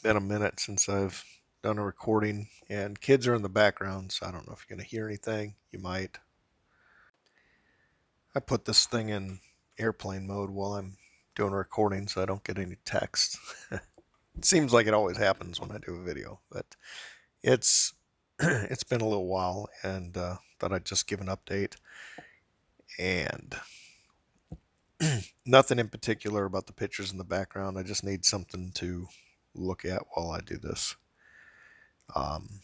been a minute since I've done a recording, and kids are in the background, so I don't know if you're going to hear anything. You might. I put this thing in airplane mode while I'm doing a recording so I don't get any text. It seems like it always happens when I do a video, but it's it's been a little while, and thought I'd just give an update. And nothing in particular about the pictures in the background. I just need something to look at while I do this. Um,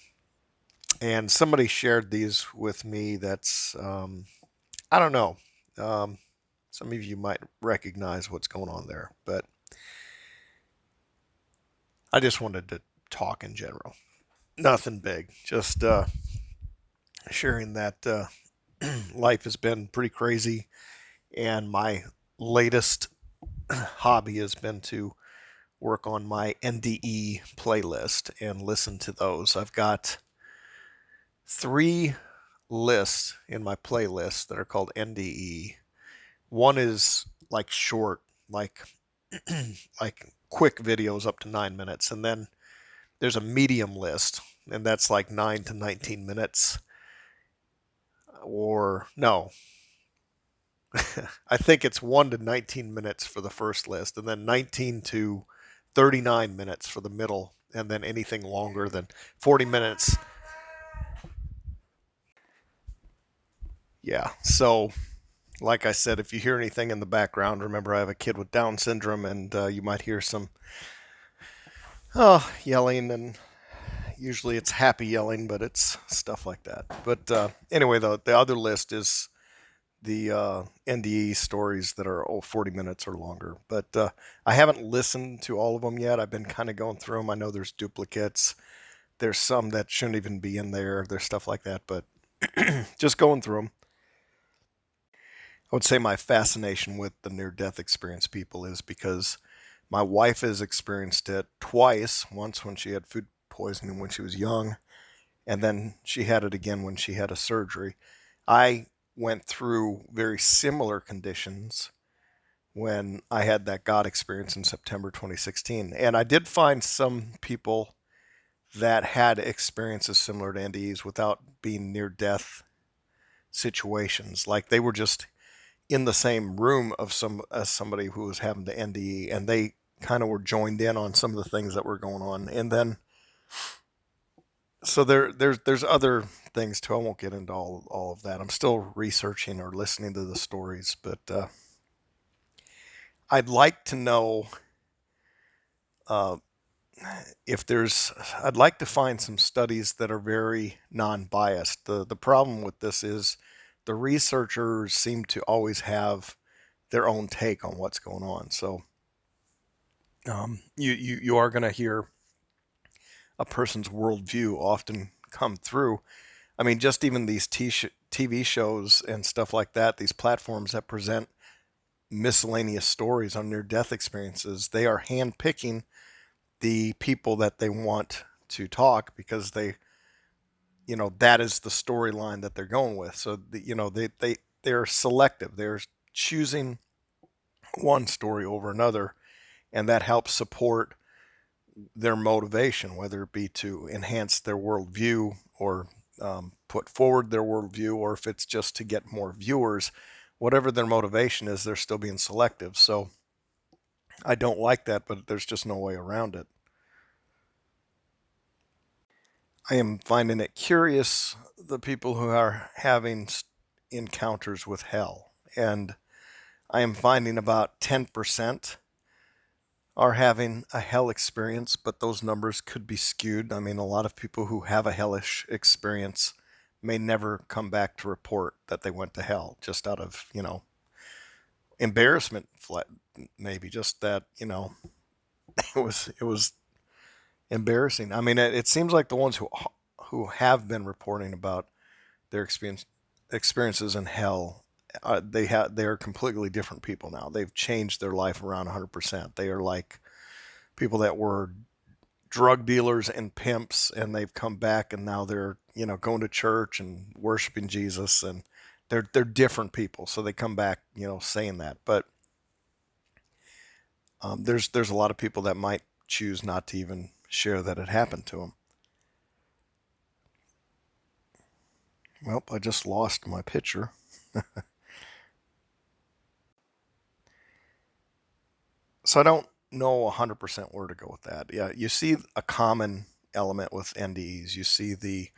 and somebody shared these with me. I don't know. Um, some of you might recognize what's going on there, but I just wanted to talk in general. Nothing big. Just sharing that life has been pretty crazy, and my latest hobby has been to work on my NDE playlist and listen to those. I've got 3 lists in my playlist that are called NDE. One is like short, like like quick videos up to 9 minutes, and then there's a medium list, and that's like 9 to 19 minutes. Or no, I think it's 1 to 19 minutes for the first list, and then 19 to 39 minutes for the middle, and then anything longer than 40 minutes. Yeah, so like I said, if you hear anything in the background, remember I have a kid with Down syndrome, and you might hear some yelling, and usually it's happy yelling, but it's stuff like that. But anyway, the other list is the NDE stories that are 40 minutes or longer. But I haven't listened to all of them yet. I've been kind of going through them. I know there's duplicates. There's some that shouldn't even be in there. There's stuff like that, but just going through them. I would say my fascination with the near-death experience people is because my wife has experienced it twice. Once when she had food poisoning when she was young, and then she had it again when she had a surgery. I went through very similar conditions when I had that God experience in September 2016. And I did find some people that had experiences similar to NDEs without being near death situations. Like they were just in the same room of somebody who was having the NDE, and they kind of were joined in on some of the things that were going on. And then so there's other things too. I won't get into all of that. I'm still researching or listening to the stories, but I'd like to know uh, if there's. I'd like to find some studies that are very non-biased. The problem with this is the researchers seem to always have their own take on what's going on. So you are going to hear a person's worldview often come through. I mean, just even these TV shows and stuff like that, these platforms that present miscellaneous stories on near death experiences, they are handpicking the people that they want to talk because that is the storyline that they're going with. So, they're selective. They're choosing one story over another, and that helps support their motivation, whether it be to enhance their worldview or put forward their worldview, or if it's just to get more viewers. Whatever their motivation is, they're still being selective. So I don't like that, but there's just no way around it. I am finding it curious, the people who are having encounters with hell. And I am finding about 10% are having a hell experience, but those numbers could be skewed. I mean, a lot of people who have a hellish experience may never come back to report that they went to hell just out of, embarrassment, maybe just that, it was embarrassing. I mean, it seems like the ones who have been reporting about their experiences in hell, they are completely different people now. They've changed their life around 100%. They are like people that were drug dealers and pimps, and they've come back, and now they're going to church and worshiping Jesus, and they're different people. So they come back saying that. But there's a lot of people that might choose not to even share that it happened to them. Well, I just lost my picture. So I don't know 100% where to go with that. Yeah, you see a common element with NDEs. You see the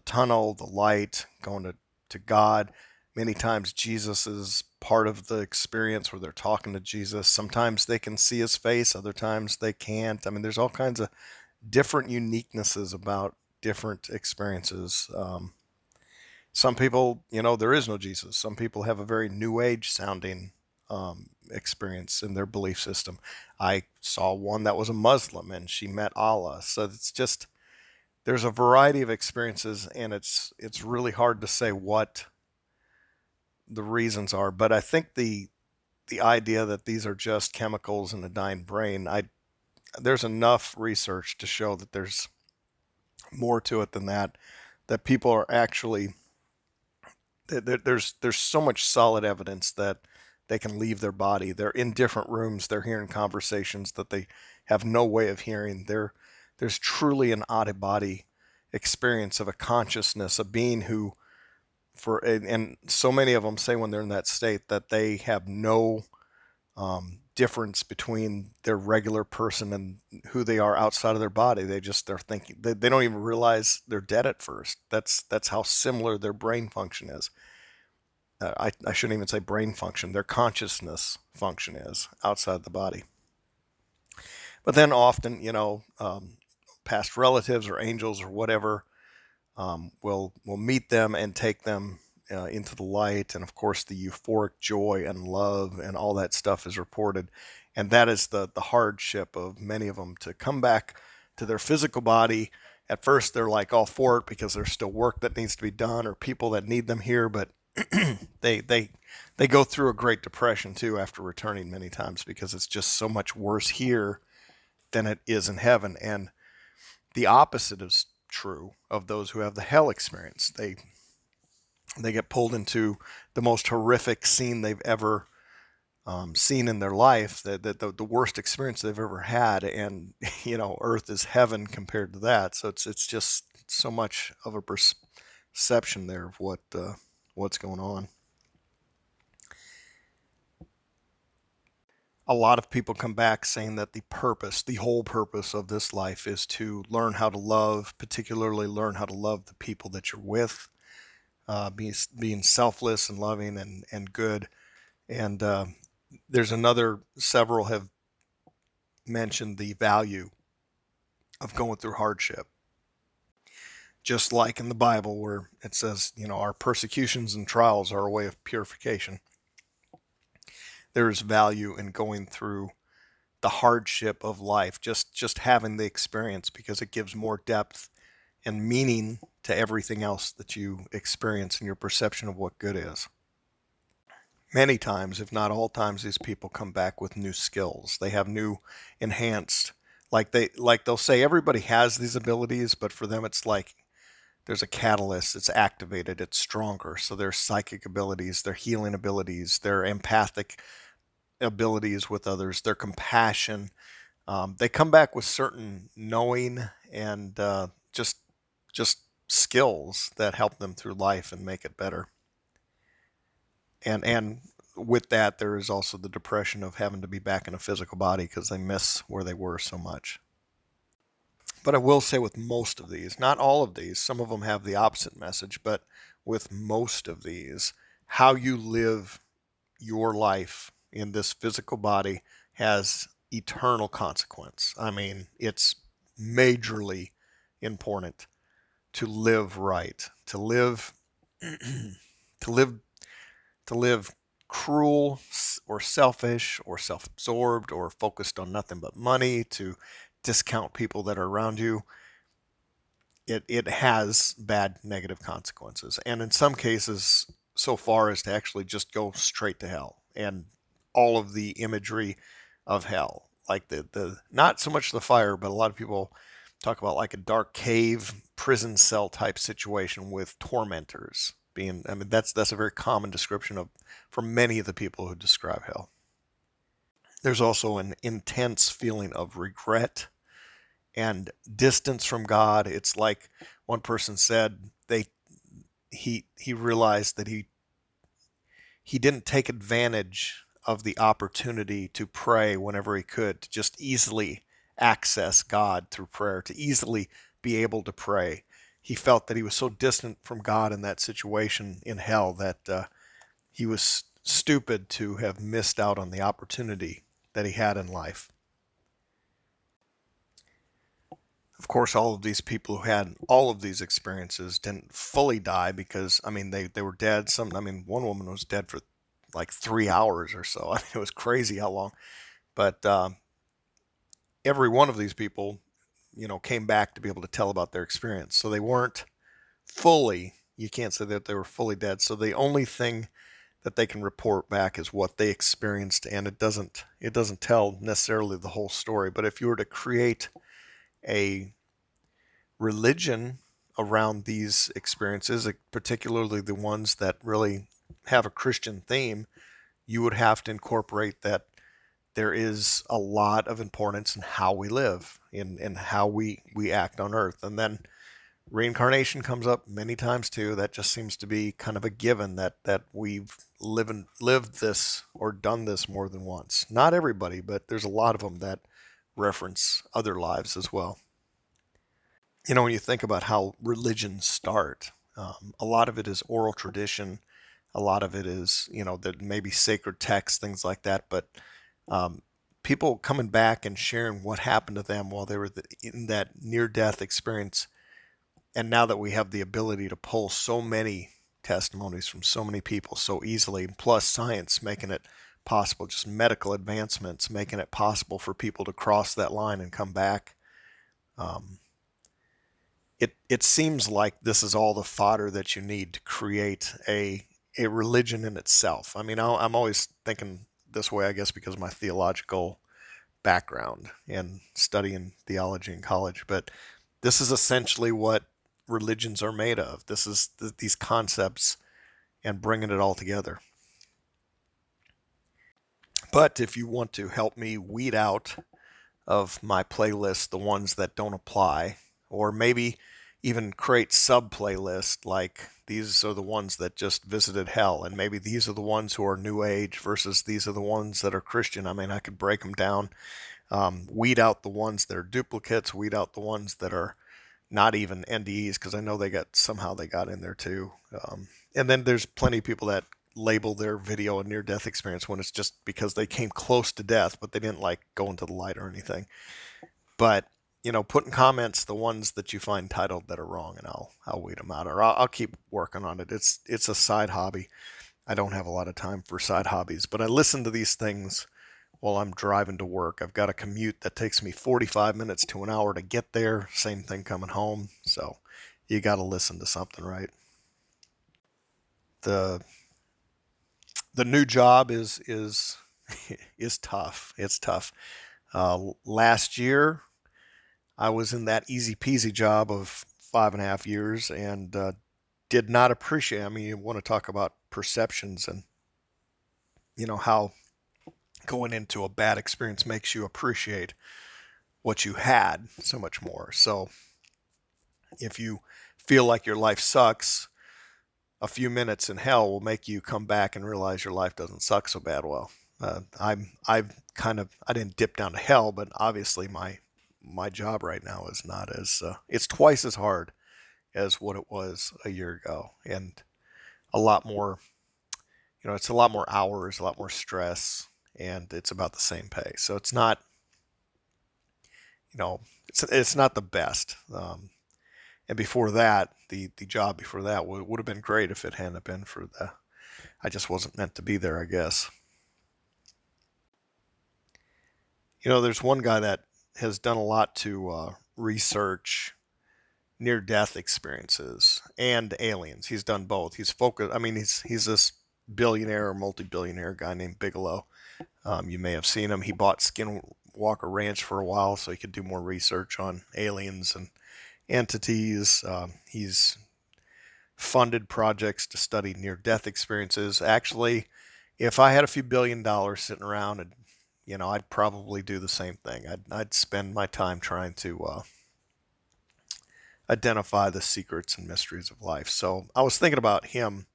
tunnel, the light, going to God. Many times Jesus is part of the experience where they're talking to Jesus. Sometimes they can see his face, other times they can't. I mean, there's all kinds of different uniquenesses about different experiences. Some people, there is no Jesus. Some people have a very new age sounding experience in their belief system. I saw one that was a Muslim and she met Allah. So it's just, there's a variety of experiences, and it's really hard to say what the reasons are. But I think the idea that these are just chemicals in the dying brain, there's enough research to show that there's more to it than that. That people are actually there's so much solid evidence that they can leave their body. They're in different rooms. They're hearing conversations that they have no way of hearing. There's truly an out of body experience of a consciousness, a being who, and so many of them say when they're in that state that they have no difference between their regular person and who they are outside of their body. They're thinking, they don't even realize they're dead at first. That's how similar their brain function is. I shouldn't even say brain function. Their consciousness function is outside the body. But then often, past relatives or angels or whatever will meet them and take them into the light. And of course, the euphoric joy and love and all that stuff is reported. And that is the hardship of many of them to come back to their physical body. At first, they're like all for it because there's still work that needs to be done or people that need them here. But they go through a great depression too after returning many times because it's just so much worse here than it is in heaven. And the opposite is true of those who have the hell experience. They get pulled into the most horrific scene they've ever seen in their life, the worst experience they've ever had, and Earth is heaven compared to that. So it's just so much of a perception there of what's going on. A lot of people come back saying that the whole purpose of this life is to learn how to love, particularly learn how to love the people that you're with, being selfless and loving and good. And there's several have mentioned the value of going through hardship. Just like in the Bible where it says, our persecutions and trials are a way of purification. There is value in going through the hardship of life, just having the experience, because it gives more depth and meaning to everything else that you experience in your perception of what good is. Many times, if not all times, these people come back with new skills. They have new enhanced, they'll say everybody has these abilities, but for them it's like there's a catalyst, it's activated, it's stronger. So their psychic abilities, their healing abilities, their empathic abilities with others, their compassion. They come back with certain knowing and just skills that help them through life and make it better. And with that, there is also the depression of having to be back in a physical body because they miss where they were so much. But I will say with most of these, not all of these, some of them have the opposite message, but with most of these, how you live your life in this physical body has eternal consequence. I mean, it's majorly important to live right, to live to live to live cruel or selfish or self-absorbed or focused on nothing but money, to discount people that are around you. It has bad negative consequences, and in some cases so far as to actually just go straight to hell, and all of the imagery of hell, like the not so much the fire, but a lot of people talk about like a dark cave prison cell type situation with tormentors being, I mean, that's a very common description of for many of the people who describe hell. There's also an intense feeling of regret and distance from God. It's like one person said, he realized that he didn't take advantage of the opportunity to pray whenever he could, to just easily access God through prayer, to easily be able to pray. He felt that he was so distant from God in that situation in hell that he was stupid to have missed out on the opportunity that he had in life. Of course, all of these people who had all of these experiences didn't fully die because, I mean, they were dead. One woman was dead for like 3 hours or so. I mean, it was crazy how long. But every one of these people, came back to be able to tell about their experience. So they weren't fully, you can't say that they were fully dead. So the only thing that they can report back is what they experienced, and it doesn't tell necessarily the whole story. But if you were to create a religion around these experiences, particularly the ones that really have a Christian theme, you would have to incorporate that there is a lot of importance in how we live, in how we act on earth. And then reincarnation comes up many times too. That just seems to be kind of a given that we've lived this or done this more than once. Not everybody, but there's a lot of them that reference other lives as well. When you think about how religions start, a lot of it is oral tradition. A lot of it is, that maybe sacred texts, things like that. But um, people coming back and sharing what happened to them while they were in that near-death experience. And now that we have the ability to pull so many testimonies from so many people so easily, plus science making it possible, just medical advancements making it possible for people to cross that line and come back. Um, it seems like this is all the fodder that you need to create a religion in itself. I mean, I'm always thinking this way, I guess, because of my theological background and studying theology in college. But this is essentially what religions are made of. This is these concepts and bringing it all together. But if you want to help me weed out of my playlist the ones that don't apply, or maybe even create sub playlists like these are the ones that just visited hell, and maybe these are the ones who are new age versus these are the ones that are Christian. I mean, I could break them down, weed out the ones that are duplicates, weed out the ones that are not even NDEs, because I know they got in there too. And then there's plenty of people that label their video a near death experience when it's just because they came close to death, but they didn't like go into the light or anything. But put in comments the ones that you find titled that are wrong, and I'll weed them out, or I'll keep working on it. It's a side hobby. I don't have a lot of time for side hobbies, but I listen to these things while I'm driving to work. I've got a commute that takes me 45 minutes to an hour to get there. Same thing coming home. So you got to listen to something, right? The the new job is is tough. It's tough. Last year I was in that easy peasy job of 5.5 years and did not appreciate. I mean, you want to talk about perceptions and how going into a bad experience makes you appreciate what you had so much more. So if you feel like your life sucks, a few minutes in hell will make you come back and realize your life doesn't suck so bad. Well, I didn't dip down to hell, but obviously my job right now is not as it's twice as hard as what it was a year ago, and a lot more. It's a lot more hours, a lot more stress, and it's about the same pay. So it's not, you know, it's not the best. And before that, the job before that would have been great if it hadn't been for the. I just wasn't meant to be there, I guess. There's one guy that has done a lot to research near-death experiences and aliens. He's done both. He's focused. I mean, he's this billionaire or multi-billionaire guy named Bigelow. You may have seen him. He bought Skinwalker Ranch for a while so he could do more research on aliens and entities. He's funded projects to study near death experiences. Actually, if I had a few $1 billion sitting around, I'd probably do the same thing. I'd spend my time trying to identify the secrets and mysteries of life. So I was thinking about him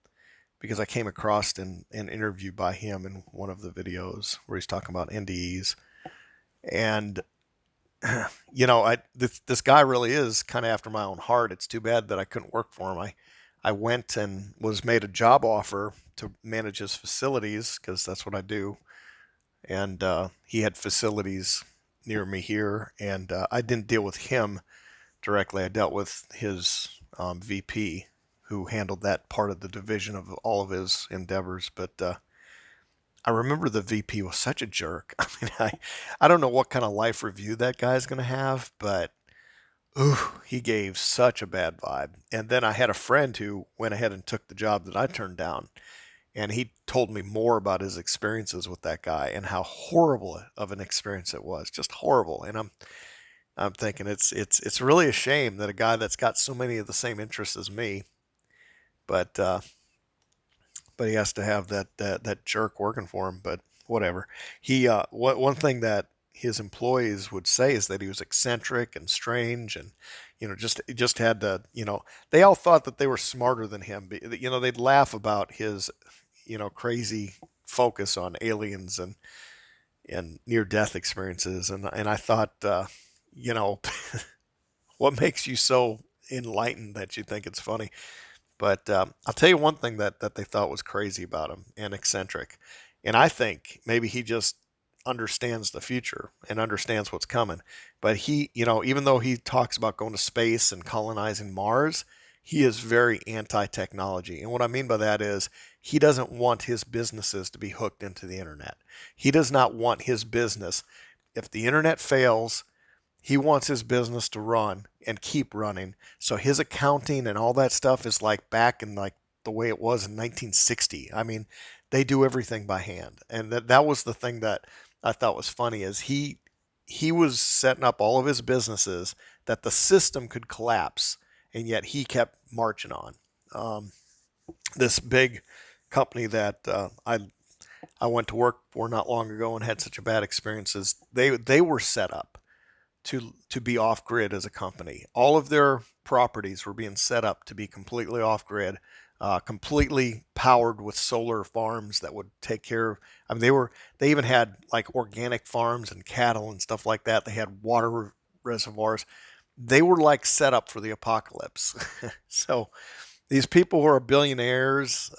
because I came across an interview by him in one of the videos where he's talking about NDEs. And this guy really is kind of after my own heart. It's too bad that I couldn't work for him. I went and was made a job offer to manage his facilities because that's what I do. And he had facilities near me here, and I didn't deal with him directly. I dealt with his VP, who handled that part of the division of all of his endeavors. But I remember the VP was such a jerk. I mean, I don't know what kind of life review that guy's going to have, but ooh, he gave such a bad vibe. And then I had a friend who went ahead and took the job that I turned down, and he told me more about his experiences with that guy and how horrible of an experience it was, just horrible. And I'm thinking it's really a shame that a guy that's got so many of the same interests as me, but he has to have that jerk working for him. But whatever. One thing that his employees would say is that he was eccentric and strange, and just had to, they all thought that they were smarter than him. They'd laugh about his crazy focus on aliens and near death experiences, and I thought, you know what makes you so enlightened that you think it's funny? But I'll tell you one thing that they thought was crazy about him and eccentric. And I think maybe he just understands the future and understands what's coming. But he, even though he talks about going to space and colonizing Mars, he is very anti technology. And what I mean by that is he doesn't want his businesses to be hooked into the internet. He does not want his business, if the internet fails, he wants his business to run and keep running. So his accounting and all that stuff is like back in like the way it was in 1960. I mean, they do everything by hand. And that was the thing that I thought was funny is he was setting up all of his businesses that the system could collapse, and yet he kept marching on. Um, this big company that I went to work for not long ago and had such a bad experiences. They were set up to be off grid as a company. All of their properties were being set up to be completely off grid, completely powered with solar farms that would take care of. I mean, they even had like organic farms and cattle and stuff like that. They had water reservoirs. They were like set up for the apocalypse. So these people who are billionaires,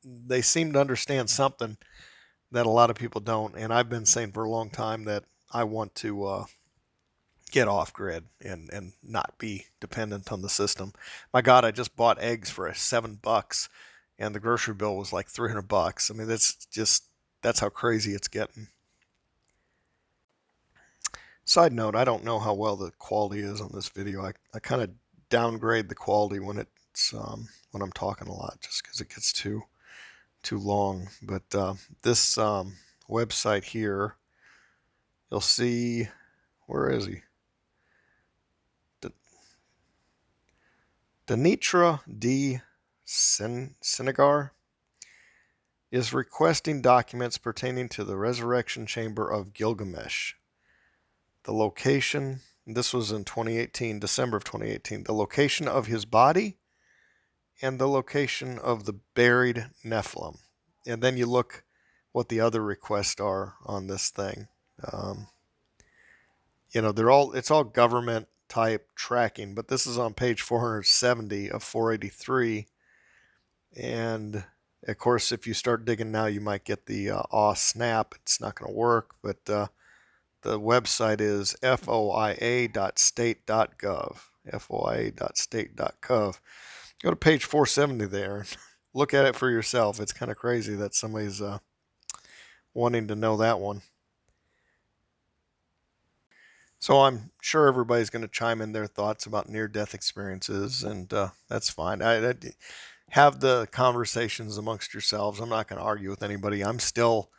they seem to understand something that a lot of people don't. And I've been saying for a long time that I want to get off grid and not be dependent on the system. My God, I just bought eggs for $7 and the grocery bill was like $300. I mean, that's how crazy it's getting. Side note, I don't know how well the quality is on this video. I kind of downgrade the quality when I'm talking a lot just because it gets too long. But this website here, you'll see, where is he? Denitra D. Senegar is requesting documents pertaining to the resurrection chamber of Gilgamesh. The location, this was in 2018, December of 2018, the location of his body and the location of the buried Nephilim. And then you look what the other requests are on this thing. Um, it's all government type tracking, but this is on page 470 of 483. And of course, if you start digging now, you might get the snap. It's not going to work, but the website is foia.state.gov. foia.state.gov. Go to page 470 there and look at it for yourself. It's kind of crazy that somebody's wanting to know that one. So I'm sure everybody's going to chime in their thoughts about near-death experiences, and that's fine. I have the conversations amongst yourselves. I'm not going to argue with anybody. I'm still,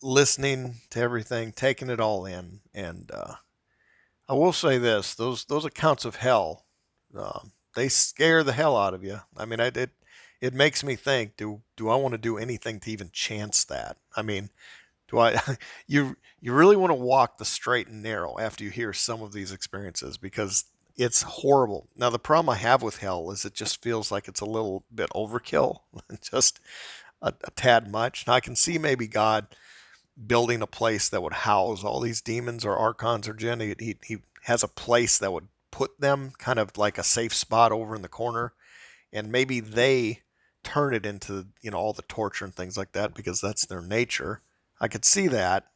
listening to everything, taking it all in, and I will say this: those accounts of hell, they scare the hell out of you. I mean, it it makes me think, do I want to do anything to even chance that? I mean, do I you really want to walk the straight and narrow after you hear some of these experiences, because it's horrible. Now the problem I have with hell is it just feels like it's a little bit overkill, just a tad much. Now I can see maybe God building a place that would house all these demons or archons or jinn. He has a place that would put them, kind of like a safe spot over in the corner, and maybe they turn it into, all the torture and things like that because that's their nature. I could see that,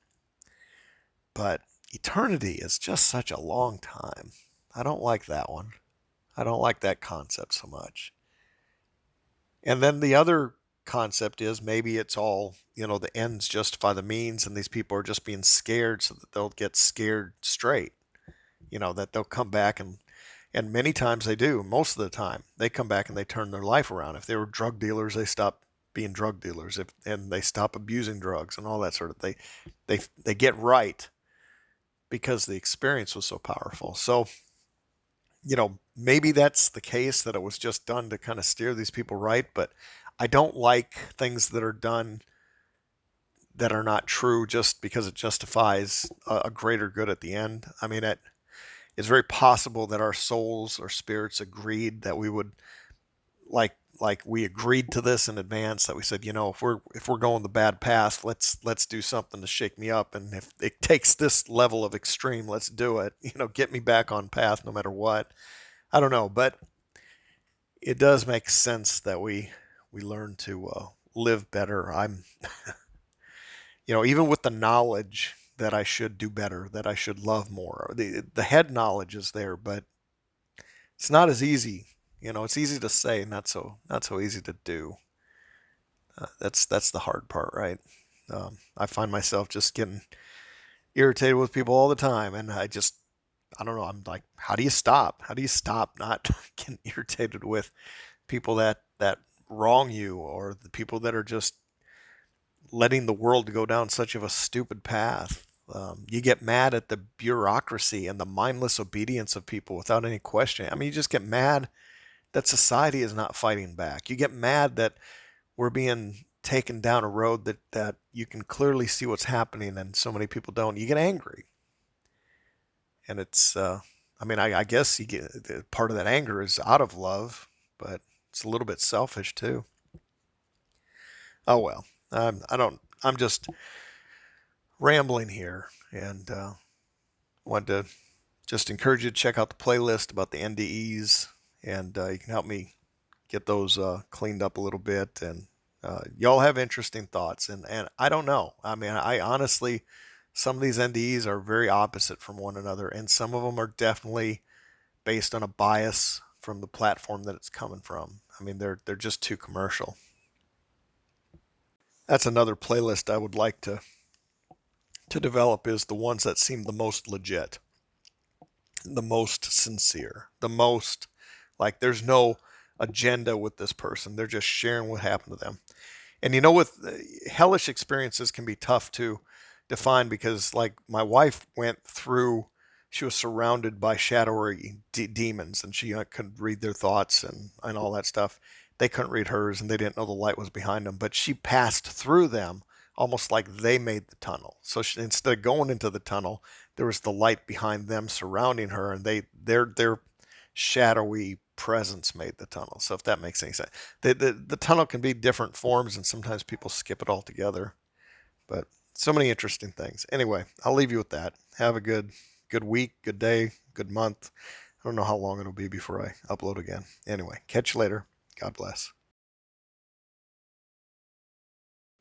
but eternity is just such a long time. I don't like that one. I don't like that concept so much. And then the other concept is maybe it's all, the ends justify the means, and these people are just being scared so that they'll get scared straight. That they'll come back, and many times they do. Most of the time, they come back and they turn their life around. If they were drug dealers, they stop being drug dealers, and they stop abusing drugs and all that sort of thing. They get right because the experience was so powerful. So, maybe that's the case, that it was just done to kind of steer these people right, but I don't like things that are done that are not true just because it justifies a greater good at the end. I mean, it's very possible that our souls or spirits agreed that we would, like we agreed to this in advance, that we said, if we're going the bad path, let's do something to shake me up, and if it takes this level of extreme, let's do it. Get me back on path no matter what. I don't know, but it does make sense that we learn to live better. Even with the knowledge that I should do better, that I should love more, the head knowledge is there, but it's not as easy. It's easy to say, not so easy to do. That's the hard part, right? I find myself just getting irritated with people all the time, and I don't know. I'm like, how do you stop? How do you stop not getting irritated with people that wrong you, or the people that are just letting the world go down such of a stupid path? You get mad at the bureaucracy and the mindless obedience of people without any question. I mean, you just get mad that society is not fighting back. You get mad that we're being taken down a road that you can clearly see what's happening and so many people don't. You get angry. And I mean, I guess you get part of that anger is out of love, but it's a little bit selfish too. Oh well, I'm just rambling here, and wanted to just encourage you to check out the playlist about the NDEs, and you can help me get those cleaned up a little bit. And y'all have interesting thoughts, and I don't know. I mean, I honestly, some of these NDEs are very opposite from one another, and some of them are definitely based on a bias from the platform that it's coming from. I mean, they're just too commercial. That's another playlist I would like to develop, is the ones that seem the most legit, the most sincere, the most like there's no agenda with this person. They're just sharing what happened to them. And with hellish experiences can be tough to define, because like my wife went through, she was surrounded by shadowy demons, and she could read their thoughts and all that stuff. They couldn't read hers, and they didn't know the light was behind them, but she passed through them almost like they made the tunnel. So instead of going into the tunnel, there was the light behind them surrounding her, and their shadowy presence made the tunnel. So if that makes any sense, the tunnel can be different forms, and sometimes people skip it altogether. But so many interesting things. Anyway, I'll leave you with that. Have a good week, good day, good month. I don't know how long it'll be before I upload again. Anyway, catch you later. God bless.